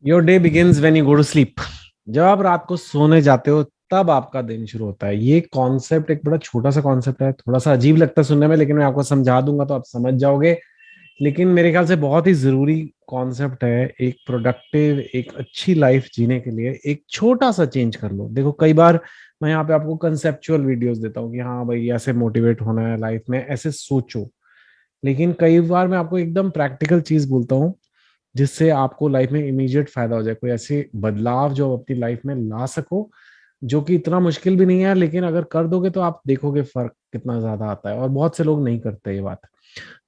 Your day begins when you go to sleep. जब आप रात को सोने जाते हो तब आपका दिन शुरू होता है। ये कॉन्सेप्ट एक बड़ा छोटा सा कॉन्सेप्ट है, थोड़ा सा अजीब लगता है सुनने में, लेकिन मैं आपको समझा दूंगा तो आप समझ जाओगे। लेकिन मेरे ख्याल से बहुत ही जरूरी कॉन्सेप्ट है। एक प्रोडक्टिव, एक अच्छी लाइफ जीने के लिए एक छोटा सा चेंज कर लो। देखो, कई बार मैं यहाँ पे आपको कंसेप्चुअल वीडियोस देता हूँ कि हाँ भाई ऐसे मोटिवेट होना है लाइफ में, ऐसे सोचो। लेकिन कई बार मैं आपको एकदम प्रैक्टिकल चीज बोलता हूँ जिससे आपको लाइफ में इमीडिएट फायदा हो जाए। कोई ऐसे बदलाव जो आप अपनी लाइफ में ला सको, जो कि इतना मुश्किल भी नहीं है, लेकिन अगर कर दोगे तो आप देखोगे फर्क कितना ज्यादा आता है। और बहुत से लोग नहीं करते ये बात।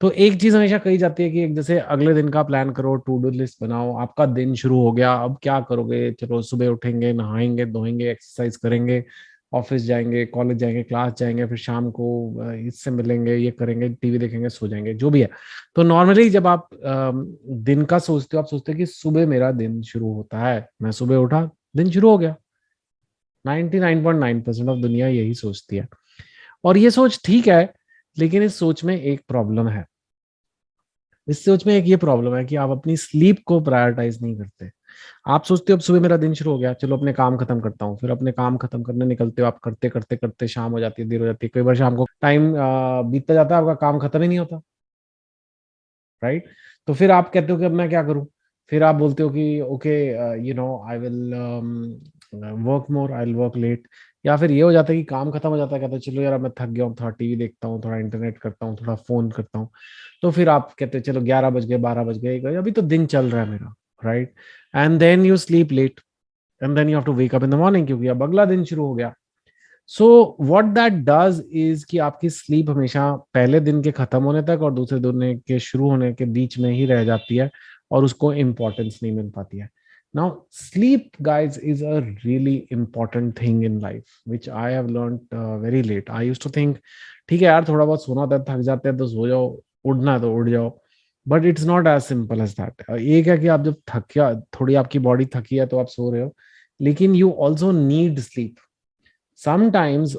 तो एक चीज हमेशा कही जाती है कि एक जैसे अगले दिन का प्लान करो, टू डू लिस्ट बनाओ। आपका दिन शुरू हो गया, अब क्या करोगे? चलो सुबह उठेंगे, नहाएंगे धोएंगे, एक्सरसाइज करेंगे, ऑफिस जाएंगे, कॉलेज जाएंगे, क्लास जाएंगे, फिर शाम को इससे मिलेंगे, ये करेंगे, टीवी देखेंगे, सो जाएंगे, जो भी है। तो नॉर्मली जब आप दिन का सोचते हो, आप सोचते हो कि सुबह मेरा दिन शुरू होता है, मैं सुबह उठा, दिन शुरू हो गया। 99.9% ऑफ दुनिया यही सोचती है। और ये सोच ठीक है, लेकिन इस सोच में एक प्रॉब्लम है। इस सोच में एक ये प्रॉब्लम है कि आप अपनी स्लीप को प्रायोरिटाइज नहीं करते। आप सोचते हो अब सुबह मेरा दिन शुरू हो गया, चलो अपने काम खत्म करता हूँ। फिर अपने काम खत्म करने निकलते हो, आप करते करते करते शाम हो जाती है, देर हो जाती है। कई बार शाम को टाइम बीतता जाता है, आपका काम खत्म ही नहीं होता। राइट? तो फिर आप कहते हो कि अब मैं क्या करूं? फिर आप बोलते हो कि okay, I will work more, I will work late. या फिर ये हो जाता है कि काम खत्म हो जाता है, कहते हो चलो यार अब मैं थक गया हूँ, थोड़ा टीवी देखता हूँ, थोड़ा इंटरनेट करता हूँ, थोड़ा फोन करता हूँ। तो फिर आप कहते हैं चलो 11 बज गए, 12 बज गए, 1 बजे, अभी तो दिन चल रहा है मेरा। Right? And then you sleep late, and then you have to wake up in the morning, क्योंकि अब अगला दिन शुरू हो गया। So what that does is कि आपकी स्लीप हमेशा पहले दिन के खत्म होने तक और दूसरे दिन के शुरू होने के बीच में ही रह जाती है, और उसको इम्पोर्टेंस नहीं मिल पाती है। Now sleep guys is a really important thing in life which I have learned very late. I used to think ठीक है यार, थोड़ा बहुत सोना होता है, थक जाते हैं तो सो जाओ, उड़ना है तो उड़ जाओ। But it's not as simple as that. एक है कि आप जब थकिया, थोड़ी आपकी बॉडी थकी है तो आप सो रहे हो, लेकिन you also need sleep. Sometimes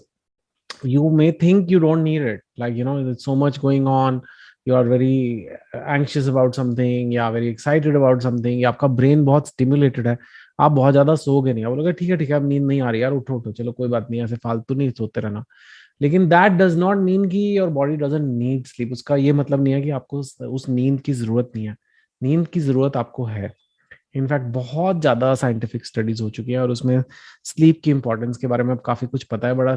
you may think you don't need it, like there's so much going on, you are very anxious about something या very excited about something, या आपका ब्रेन बहुत स्टिमुलेटेड है, आप बहुत ज्यादा सोओगे नहीं, आप बोलोगे ठीक है अब नींद नहीं आ रही यार, उठो उठो चलो कोई बात नहीं, ऐसे फालतू नहीं सोते रहना। लेकिन दैट डज नॉट मीन कि your body doesn't need sleep. उसका ये मतलब नहीं है कि आपको उस नींद की जरूरत नहीं है। नींद की जरूरत आपको है। इनफैक्ट बहुत ज्यादा साइंटिफिक स्टडीज हो चुकी है और उसमें स्लीप की इंपॉर्टेंस के बारे में अब काफी कुछ पता है। बड़ा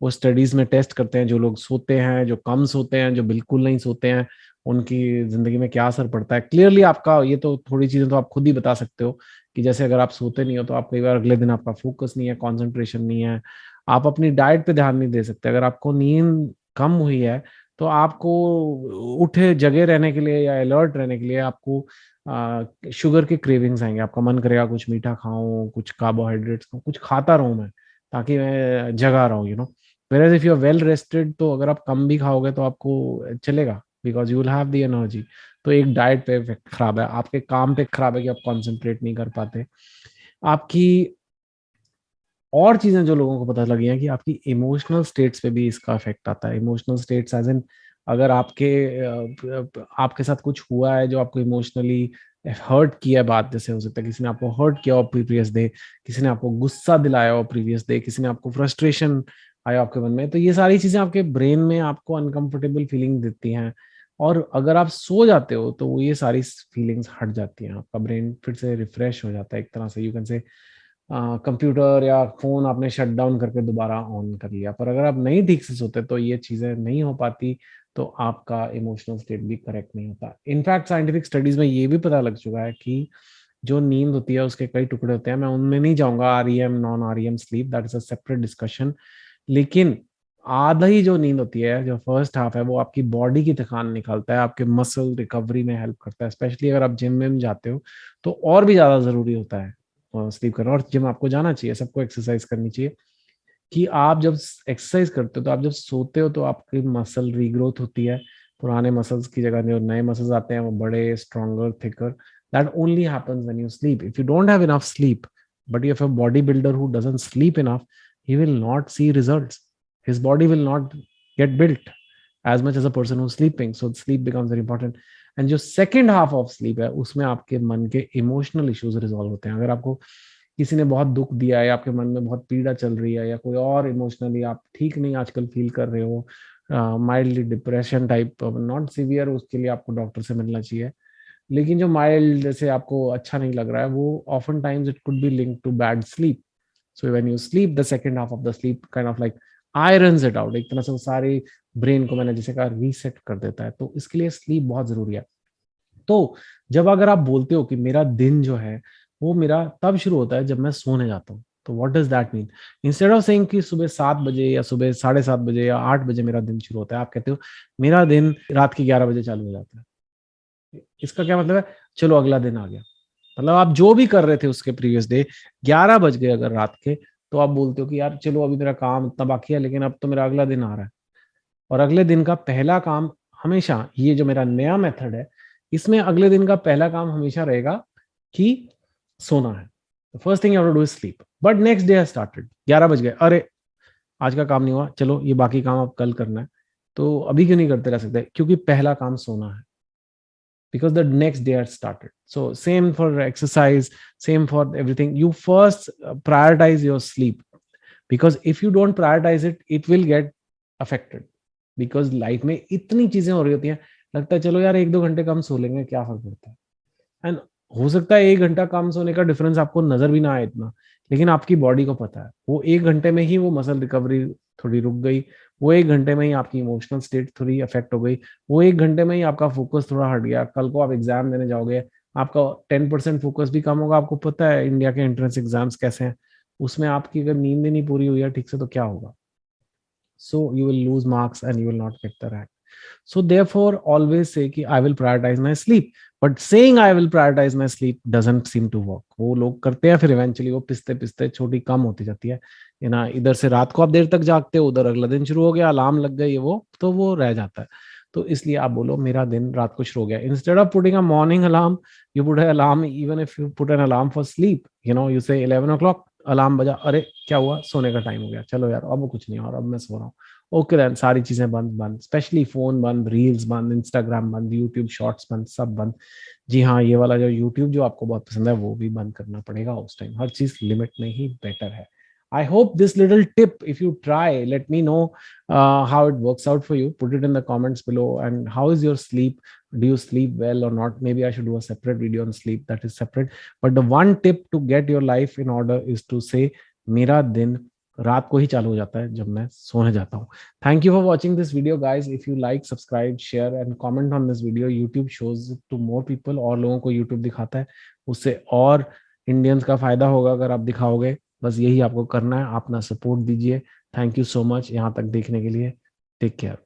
वो स्टडीज में टेस्ट करते हैं, जो लोग सोते हैं, जो कम सोते हैं, जो बिल्कुल नहीं सोते हैं, उनकी जिंदगी में क्या असर पड़ता है। क्लियरली आपका ये तो थोड़ी चीजें तो आप खुद ही बता सकते हो कि जैसे अगर आप सोते नहीं हो तो आप कई बार अगले दिन आपका फोकस नहीं है, कंसंट्रेशन नहीं है, आप अपनी डाइट पे ध्यान नहीं दे सकते। अगर आपको नींद कम हुई है तो आपको उठे जगे रहने के लिए या अलर्ट रहने के लिए आपको शुगर के क्रेविंग्स आएंगे। आपका मन करेगा कुछ मीठा खाऊं, कुछ कार्बोहाइड्रेट्स खाऊं, कुछ खाता रहूं मैं, ताकि मैं जगा रहा हूँ। Whereas if you are well rested तो अगर आप कम भी खाओगे तो आपको चलेगा, because you will have the energy. तो एक डाइट पे इफेक्ट खराब है, आपके काम पे खराब है कि आप कॉन्सेंट्रेट नहीं कर पाते। आपकी और चीजें जो लोगों को पता लगी हैं कि आपकी इमोशनल स्टेट्स पे भी इसका इफेक्ट आता है। इमोशनल स्टेट्स एज इन, अगर आपके साथ कुछ हुआ है जो आपको इमोशनली हर्ट किया है, बात जैसे हो सकता है किसी ने आपको हर्ट किया हो प्रीवियस डे, किसी ने आपको गुस्सा दिलाया हो प्रीवियस डे, किसी ने आपको फ्रस्ट्रेशन आया आपके मन में, तो ये सारी चीजें आपके ब्रेन में आपको अनकंफर्टेबल फीलिंग देती हैं। और अगर आप सो जाते हो तो वो ये सारी फीलिंग्स हट जाती हैं, आपका ब्रेन फिर से रिफ्रेश हो जाता है एक तरह से, यू कैन से कंप्यूटर या फोन आपने शट डाउन करके दोबारा ऑन कर लिया। पर अगर आप नहीं ठीक से सोते तो ये चीजें नहीं हो पाती, तो आपका इमोशनल स्टेट भी करेक्ट नहीं होता। इनफैक्ट साइंटिफिक स्टडीज में ये भी पता लग चुका है कि जो नींद होती है उसके कई टुकड़े होते हैं। मैं उनमें नहीं जाऊंगा, REM non REM sleep, that is a separate discussion. लेकिन आधा ही जो नींद होती है, जो फर्स्ट हाफ है, वो आपकी बॉडी की थकान निकालता है, आपके मसल रिकवरी में हेल्प करता है। स्पेशली अगर आप जिम में जाते हो तो और भी ज्यादा जरूरी होता है स्लीप करना। और जिम आपको जाना चाहिए, सबको एक्सरसाइज करनी चाहिए। कि आप जब एक्सरसाइज करते हो तो आप जब सोते हो तो आपकी मसल रीग्रोथ होती है, पुराने मसल्स की जगह जो नए मसल्स आते हैं वो बड़े stronger thicker. That only happens when you sleep. If you don't have enough sleep, but you have a body builder who doesn't sleep enough, he will not see results. His body will not get built as much as a person who's sleeping. So sleep becomes very important. And जो second half of sleep है उसमें आपके मन के emotional issues resolve होते हैं। अगर आपको किसी ने बहुत दुख दिया है, आपके मन में बहुत पीड़ा चल रही है, या कोई और इमोशनली आप ठीक नहीं आजकल फील कर रहे हो, mildly depression type, not severe, उसके लिए आपको डॉक्टर से मिलना चाहिए। लेकिन जो माइल्ड जैसे आपको अच्छा नहीं लग रहा है, वो often times it could be linked to bad sleep. So when you sleep, the second half of the sleep kind of like irons it out, एक तरह से वो सारी ब्रेन को, मैंने जैसे कहा, रीसेट कर देता है। तो इसके लिए स्लीप बहुत जरूरी है। तो जब अगर आप बोलते हो कि मेरा दिन जो है वो मेरा तब शुरू होता है जब मैं सोने जाता हूँ, तो what does that mean? Instead of saying कि सुबह 7 बजे या सुबह 7:30 बजे या 8 बजे मेरा दिन शुरू होता है, आप कहते हो मेरा दिन रात के 11 बजे चालू हो जाता है। इसका क्या मतलब है? चलो अगला दिन आ गया। मतलब आप जो भी कर रहे थे उसके प्रीवियस डे, 11 बज गए अगर रात के, तो आप बोलते हो कि यार चलो अभी मेरा काम इतना बाकी है, लेकिन अब तो मेरा अगला दिन आ रहा है। और अगले दिन का पहला काम हमेशा, ये जो मेरा नया मेथड है, इसमें अगले दिन का पहला काम हमेशा रहेगा कि सोना है। First thing you have to do is sleep. But next day has started, 11 बज गए, अरे आज का काम नहीं हुआ, चलो ये बाकी काम अब कल करना है। तो अभी क्यों नहीं करते रह सकते? क्योंकि पहला काम सोना है, because the next day had started. So same for exercise, same for everything. You first prioritize your sleep, because if you don't prioritize it, it will get affected. Because life में इतनी चीजें हो रही होती हैं, लगता है चलो यार 1-2 घंटे कम सो लेंगे, क्या फर्क पड़ता है। एंड हो सकता है 1 घंटा कम सोने का डिफरेंस आपको नजर भी ना आए इतना, लेकिन आपकी बॉडी को पता है वो 1 घंटे में ही वो मसल रिकवरी थोड़ी रुक गई, वो 1 घंटे में ही आपकी इमोशनल स्टेट थोड़ी अफेक्ट हो गई, वो 1 घंटे में ही आपका फोकस थोड़ा हट गया। कल को आप एग्जाम देने जाओगे, आपका 10% फोकस भी कम होगा। आपको पता है इंडिया के एंट्रेंस एग्जाम्स कैसे हैं, उसमें आपकी अगर नींद ही नहीं पूरी हुई है ठीक से तो क्या होगा? So you will lose marks and you will not get the rank. So therefore, always say कि I will prioritize my sleep. But saying I will prioritize my sleep doesn't seem to work. वो लोग करते हैं, फिर eventually वो पिसते पिसते छोटी कम होती जाती है। ये ना, इधर से रात को आप देर तक जागते हो, उधर अगला दिन शुरू हो गया, अलार्म लग गई, वो तो वो रह जाता है। तो इसलिए आप बोलो मेरा दिन रात को शुरू हो गया। Instead of putting a morning alarm, you put an alarm. Even if you put an alarm for sleep, you say 11 o'clock, alarm बजा, अरे क्या हुआ, सोने का टाइम हो गया, चलो यार अब कुछ नहीं, और अब मैं सो रहा हूँ। ओके देन, सारी चीजें बंद बंद, स्पेशली फोन बंद, रील्स बंद, इंस्टाग्राम बंद, यूट्यूब शॉर्ट्स बंद, सब बंद। जी हाँ, ये वाला जो यूट्यूब जो आपको बहुत पसंद है वो भी बंद करना पड़ेगा उस टाइम। हर चीज लिमिट में ही बेटर है। I hope this little tip, if you try, let me know how it works out for you. Put it in the comments below. And how is your sleep? Do you sleep well or not? Maybe I should do a separate video on sleep, that is separate. But the one tip to get your life in order is to say, मेरा दिन रात को ही चालू हो जाता है जब मैं सोने जाता हूँ। Thank you for watching this video, guys. If you like, subscribe, share and comment on this video. YouTube shows it to more people, और लोगों को YouTube दिखाता है, उससे और इंडियंस का फायदा होगा अगर आप दिखाओगे। बस यही आपको करना है, अपना सपोर्ट दीजिए। थैंक यू सो मच यहाँ तक देखने के लिए। Take care.